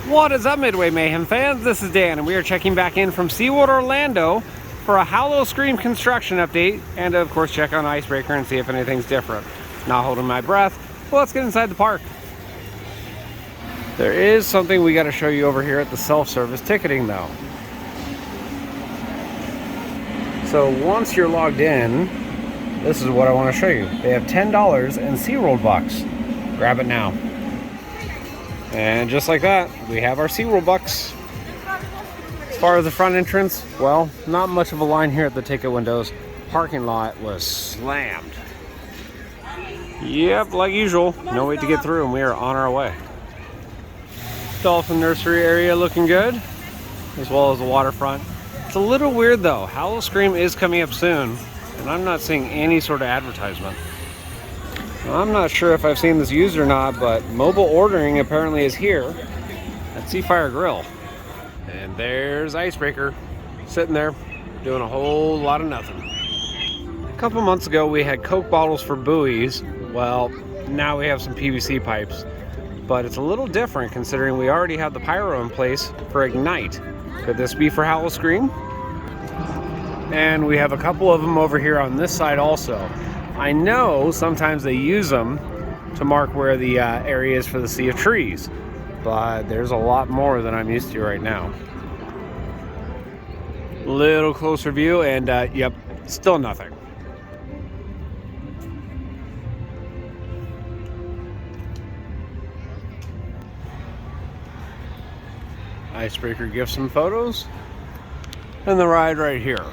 What is up, Midway Mayhem fans? This is Dan, and we are checking back in from SeaWorld Orlando for a Howl-O-Scream construction update, and of course check on Icebreaker and see if anything's different. Not holding my breath. Well, let's get inside the park. There is something we got to show you over here at the self-service ticketing, though. So once you're logged in, this is what I want to show you. They have $10 in SeaWorld bucks. Grab it now. And just like that, we have our SeaWorld bucks. As far as the front entrance, well, not much of a line here at the ticket windows. Parking lot was slammed. Yep, like usual, no way to get through, and we are on our way. Dolphin nursery area looking good, as well as the waterfront. It's a little weird though. Howl-O-Scream is coming up soon, and I'm not seeing any sort of advertisement. I'm not sure if I've seen this used or not, but mobile ordering apparently is here at Seafire Grill. And there's Icebreaker sitting there doing a whole lot of nothing. A couple months ago we had Coke bottles for buoys. Well, now we have some PVC pipes, but it's a little different considering we already have the pyro in place for Ignite. Could this be for Howl-O-Scream? And we have a couple of them over here on this side also. I know sometimes they use them to mark where the area is for the Sea of Trees, but there's a lot more than I'm used to right now. Little closer view, and yep, still nothing. Icebreaker gives some photos, and the ride right here.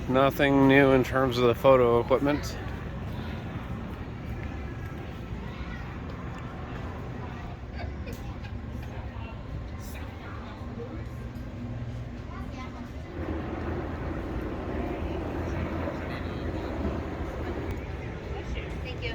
Nothing new in terms of the photo equipment. Thank you.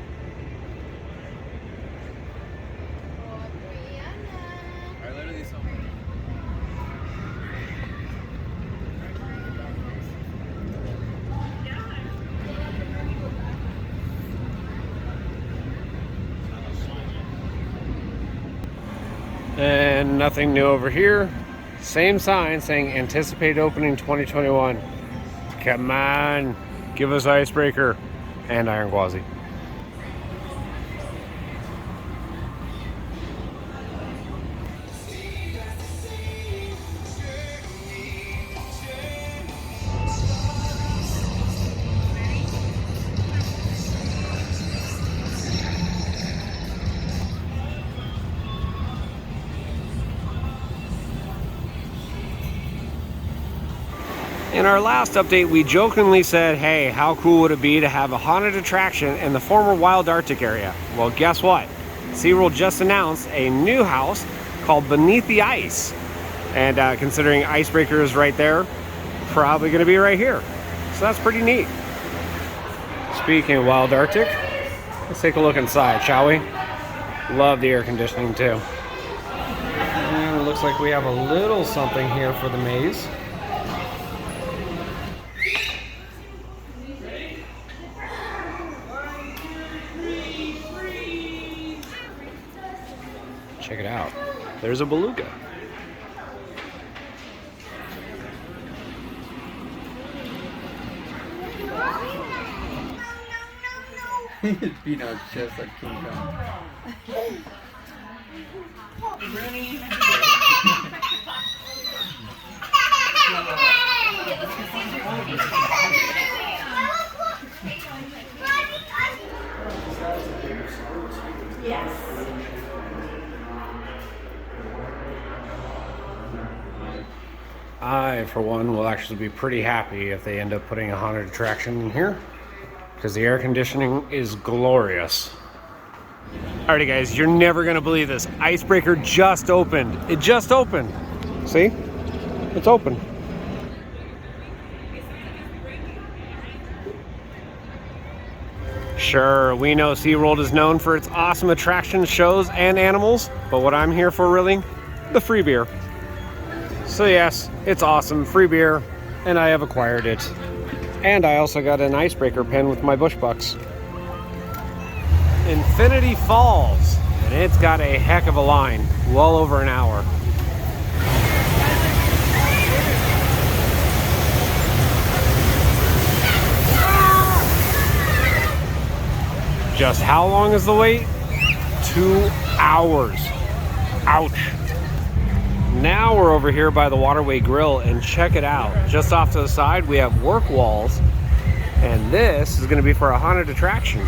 And nothing new over here. Same sign saying anticipate opening 2021. Come on, give us Icebreaker and Iron Gwazi. In our last update, we jokingly said, hey, how cool would it be to have a haunted attraction in the former Wild Arctic area? Well, guess what? SeaWorld just announced a new house called Beneath the Ice. And considering Icebreaker is right there, probably going to be right here. So that's pretty neat. Speaking of Wild Arctic, let's take a look inside, shall we? Love the air conditioning too. And it looks like we have a little something here for the maze. Check it out. There's a beluga. His peanut just like King Kong. Yes. I, for one, will actually be pretty happy if they end up putting a haunted attraction in here, because the air conditioning is glorious. Alrighty guys, you're never gonna believe this. Icebreaker just opened. It just opened. See? It's open. Sure, we know SeaWorld is known for its awesome attractions, shows, and animals, but what I'm here for really, the free beer. So yes, it's awesome, free beer, and I have acquired it. And I also got an icebreaker pen with my bush bucks. Infinity Falls, and it's got a heck of a line, well over an hour. Just how long is the wait? 2 hours. Ouch. Now we're over here by the Waterway Grill, and check it out. Just off to the side, we have work walls, and this is going to be for a haunted attraction.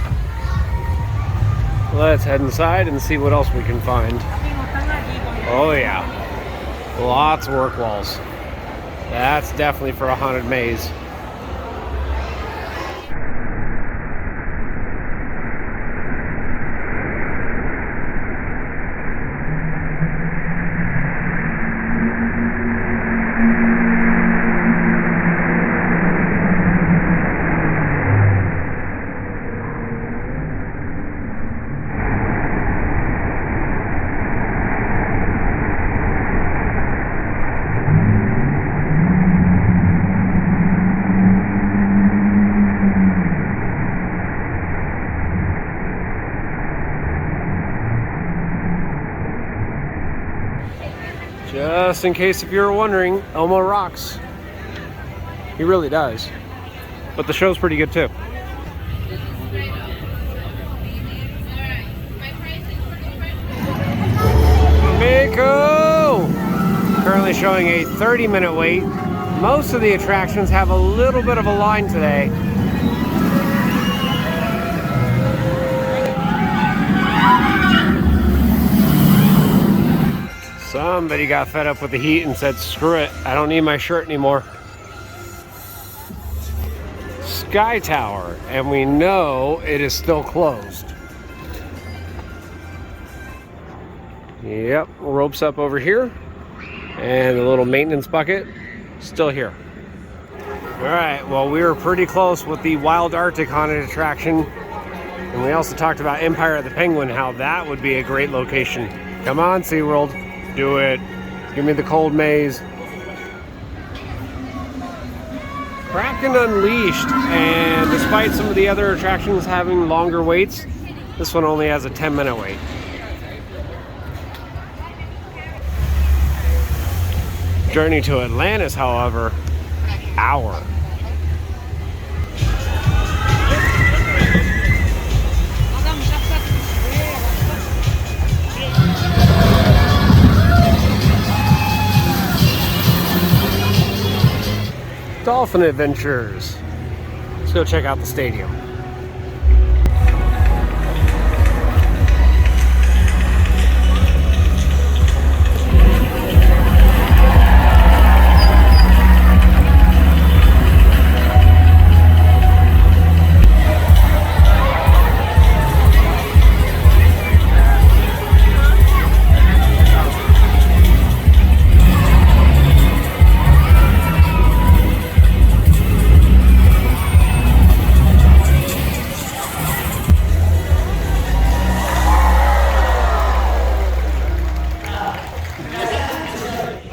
Let's head inside and see what else we can find. Oh yeah, lots of work walls. That's definitely for a haunted maze. Just in case if you were wondering, Elmo rocks. He really does. But the show's pretty good too. Mako! Currently showing a 30-minute wait. Most of the attractions have a little bit of a line today. Somebody got fed up with the heat and said, screw it, I don't need my shirt anymore. Sky Tower, and we know it is still closed. Yep, ropes up over here, and the little maintenance bucket, still here. All right, well, we were pretty close with the Wild Arctic haunted attraction, and we also talked about Empire of the Penguin, how that would be a great location. Come on, SeaWorld. Do it. Give me the cold maze. Kraken Unleashed, and despite some of the other attractions having longer waits, this one only has a 10-minute wait. Journey to Atlantis, however, hour. Dolphin Adventures. Let's go check out the stadium.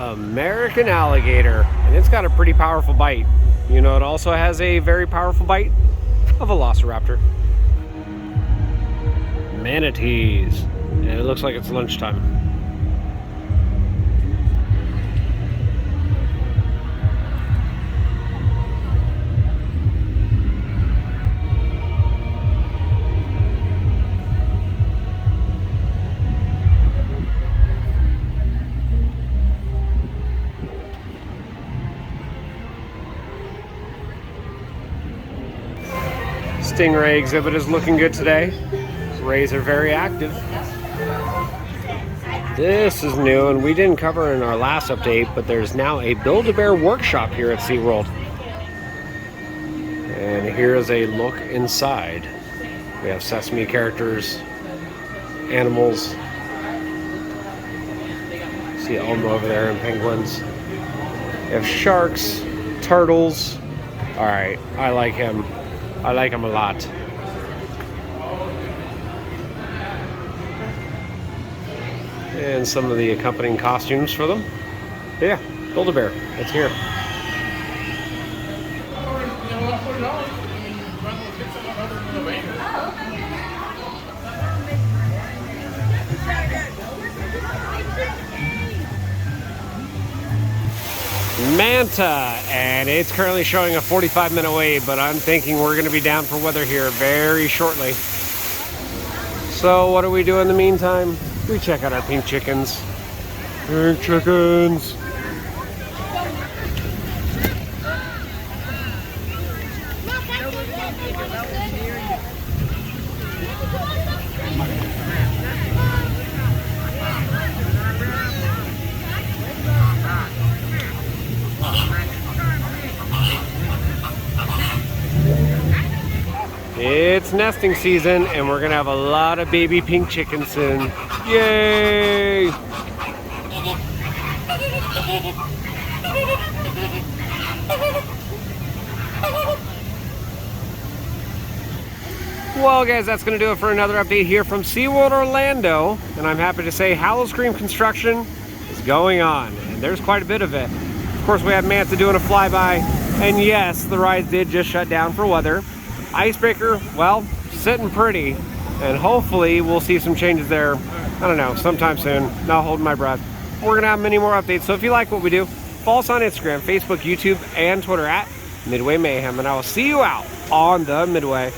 American alligator, and it's got a pretty powerful bite. You know, it also has a very powerful bite? A velociraptor. Manatees, and it looks like it's lunchtime. Stingray exhibit is looking good today. Rays are very active. This is new, and we didn't cover in our last update, but there's now a Build-A-Bear workshop here at SeaWorld. And here's a look inside. We have Sesame characters, animals. See Elmo over there and penguins. We have sharks, turtles. All right, I like him. I like him a lot. And some of the accompanying costumes for them. But yeah, Build-A-Bear, it's here. Manta, and it's currently showing a 45-minute wait, but I'm thinking we're going to be down for weather here very shortly. So what do we do in the meantime? We check out our pink chickens. Pink chickens. It's nesting season, and we're gonna have a lot of baby pink chickens soon. Yay! Well, guys, that's gonna do it for another update here from SeaWorld Orlando, and I'm happy to say Howl-O-Scream construction is going on, and there's quite a bit of it. Of course, we have Manta doing a flyby, and yes, the rides did just shut down for weather. Icebreaker, well, sitting pretty, and hopefully we'll see some changes there, I don't know, sometime soon. Not holding my breath. We're gonna have many more updates, so if you like what we do, follow us on Instagram, Facebook, YouTube, and Twitter at Midway Mayhem, and I will see you out on the Midway.